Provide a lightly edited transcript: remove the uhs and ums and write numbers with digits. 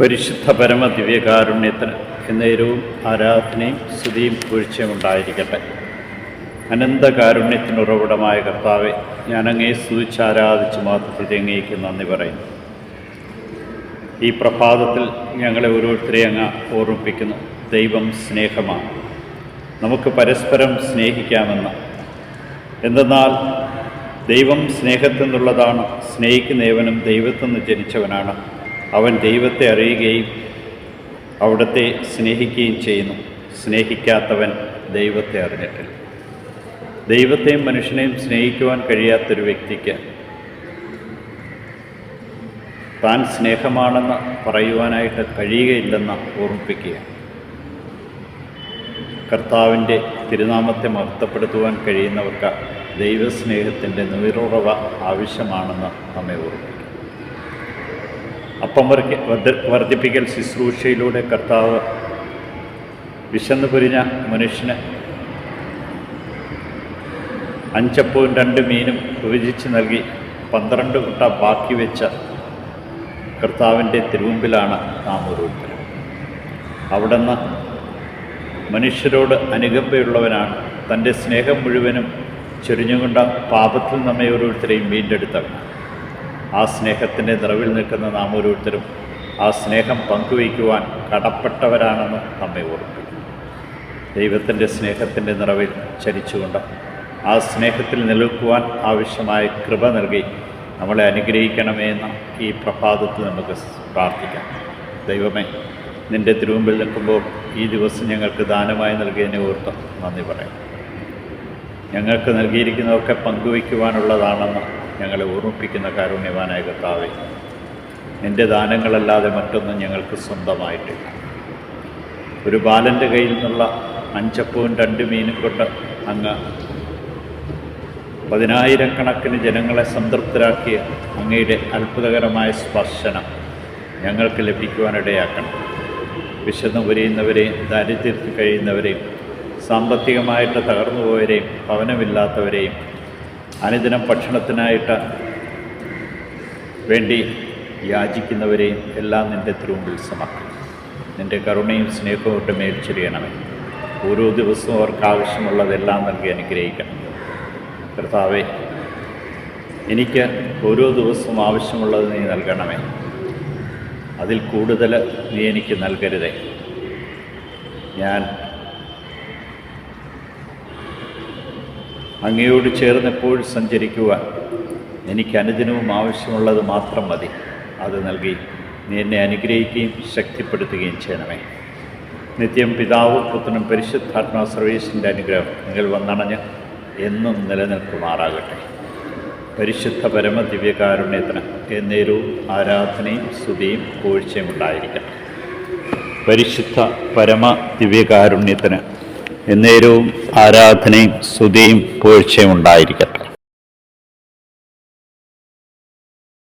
പരിശുദ്ധ പരമ ദിവ്യകാരുണ്യത്തിന് എന്നേരവും ആരാധനയും സ്തുതിയും പുകഴ്ചയും ഉണ്ടായിരിക്കട്ടെ. അനന്തകാരുണ്യത്തിന് ഉറവിടമായ കർത്താവെ, ഞാനങ്ങയെ സ്തുതിച്ചാരാധിച്ച് മാത്രത്തിൽ അങ്ങേക്ക് നന്ദി പറയുന്നു. ഈ പ്രഭാതത്തിൽ ഞങ്ങളെ ഓരോരുത്തരെയും അങ്ങ് ഓർമ്മിപ്പിക്കുന്നു. ദൈവം സ്നേഹമാണ്, നമുക്ക് പരസ്പരം സ്നേഹിക്കാമെന്ന്. എന്തെന്നാൽ ദൈവം സ്നേഹത്തിൽ നിന്നുള്ളതാണ്. സ്നേഹിക്കുന്നവനും ദൈവത്തിൽ നിന്ന് ജനിച്ചവനാണ്. അവൻ ദൈവത്തെ അറിയുകയും അവിടുത്തെ സ്നേഹിക്കുകയും ചെയ്യുന്നു. സ്നേഹിക്കാത്തവൻ ദൈവത്തെ അറിഞ്ഞിട്ടില്ല. ദൈവത്തെയും മനുഷ്യനെയും സ്നേഹിക്കുവാൻ കഴിയാത്തൊരു വ്യക്തിക്ക് താൻ സ്നേഹമാണെന്ന് പറയുവാനായിട്ട് കഴിയുകയില്ലെന്ന് ഓർമ്മിപ്പിക്കുക. കർത്താവിൻ്റെ തിരുനാമത്തെ മഹത്വപ്പെടുത്തുവാൻ കഴിയുന്നവർക്ക് ദൈവസ്നേഹത്തിൻ്റെ നീറുറവ ആവശ്യമാണെന്ന് നമ്മെ ഓർമ്മിപ്പിക്കും. അപ്പം വർദ്ധിപ്പിക്കൽ ശുശ്രൂഷയിലൂടെ കർത്താവ് വിശന്നു പൊരിഞ്ഞ മനുഷ്യന് 5 അപ്പവും 2 മീനും വിഭജിച്ച് നൽകി 12 കുട്ട ബാക്കി വെച്ച കർത്താവിൻ്റെ തിരുമുമ്പിലാണ് നാം ഓരോരുത്തരും. അവിടുന്ന് മനുഷ്യരോട് അനുകമ്പയുള്ളവനാണ്. തൻ്റെ സ്നേഹം മുഴുവനും ചൊരിഞ്ഞുകൊണ്ട് പാപത്തിൽ നമ്മെ ഓരോരുത്തരെയും വീണ്ടെടുത്തവനാണ്. ആ സ്നേഹത്തിൻ്റെ നിറവിൽ നിൽക്കുന്ന നാം ഓരോരുത്തരും ആ സ്നേഹം പങ്കുവയ്ക്കുവാൻ കടപ്പെട്ടവരാണെന്ന് നമ്മെ ഓർമ്മിപ്പിക്കും. ദൈവത്തിൻ്റെ സ്നേഹത്തിൻ്റെ നിറവിൽ ചരിച്ചുകൊണ്ട് ആ സ്നേഹത്തിൽ നിലനിൽക്കുവാൻ ആവശ്യമായ കൃപ നൽകി നമ്മളെ അനുഗ്രഹിക്കണമേ എന്ന് ഈ പ്രഭാതത്തിൽ നമുക്ക് പ്രാർത്ഥിക്കാം. ദൈവമേ, നിൻ്റെ തിരുമുമ്പിൽ നിൽക്കുമ്പോൾ ഈ ദിവസം ഞങ്ങൾക്ക് ദാനമായി നൽകിയതിനെ ഓർത്ത് നന്ദി പറയാം. ഞങ്ങൾക്ക് നൽകിയിരിക്കുന്നതൊക്കെ പങ്കുവയ്ക്കുവാനുള്ളതാണെന്ന് ഞങ്ങളെ ഓർമ്മിപ്പിക്കുന്ന കാരുണ്യവാനായ കർത്താവേ, നിൻ്റെ ദാനങ്ങളല്ലാതെ മറ്റൊന്നും ഞങ്ങൾക്ക് സ്വന്തമായിട്ടില്ല. ഒരു ബാലൻ്റെ കയ്യിൽ നിന്നുള്ള 5 അപ്പവും 2 മീനും കൊണ്ട് അങ്ങ് 10,000 ജനങ്ങളെ സംതൃപ്തരാക്കിയ അങ്ങയുടെ അത്ഭുതകരമായ സ്പർശനം ഞങ്ങൾക്ക് ലഭിക്കുവാനിടയാക്കണം. വിശന്നു പൊരിയുന്നവരെയും ദാരിദ്ര്യത്തിൽ കഴിയുന്നവരെയും സാമ്പത്തികമായിട്ട് തകർന്നുപോയവരെയും ഭവനമില്ലാത്തവരെയും അനുദിനം ഭക്ഷണത്തിനായിട്ട് വേണ്ടി യാചിക്കുന്നവരെയും എല്ലാം നിൻ്റെ തിരുമുമ്പിൽ സമർപ്പിക്കും. നിൻ്റെ കരുണയും സ്നേഹവും കൊണ്ട് മേൽച്ചൊരിയണമേ. ഓരോ ദിവസവും അവർക്ക് ആവശ്യമുള്ളതെല്ലാം നൽകി അനുഗ്രഹിക്കണം. കർത്താവേ, എനിക്ക് ഓരോ ദിവസവും ആവശ്യമുള്ളത് നീ നൽകണമേ. അതിൽ കൂടുതൽ നീ എനിക്ക് നൽകരുതേ. ഞാൻ അങ്ങയോട് ചേർന്ന് എപ്പോഴും സഞ്ചരിക്കുവാൻ എനിക്ക് അനുദിനവും ആവശ്യമുള്ളത് മാത്രം മതി. അത് നൽകി നീ എന്നെ അനുഗ്രഹിക്കുകയും ശക്തിപ്പെടുത്തുകയും ചെയ്യണമേ. നിത്യം പിതാവും പുത്രനും പരിശുദ്ധാത്മാ സർവീസിൻ്റെ അനുഗ്രഹം നിങ്ങൾ വന്നണഞ്ഞ് എന്നും നിലനിൽക്കുമാറാകട്ടെ. പരിശുദ്ധ പരമ ദിവ്യകാരുണ്യത്തിന് എന്നേരവും ആരാധനയും സ്തുതിയും പുകഴ്ചയും ഉണ്ടായിരിക്കട്ടെ. പരിശുദ്ധ പരമ ദിവ്യകാരുണ്യത്തിന് എന്നേരവും ആരാധനയും സ്തുതിയും പുകഴ്ചയും ഉണ്ടായിരിക്കട്ടെ.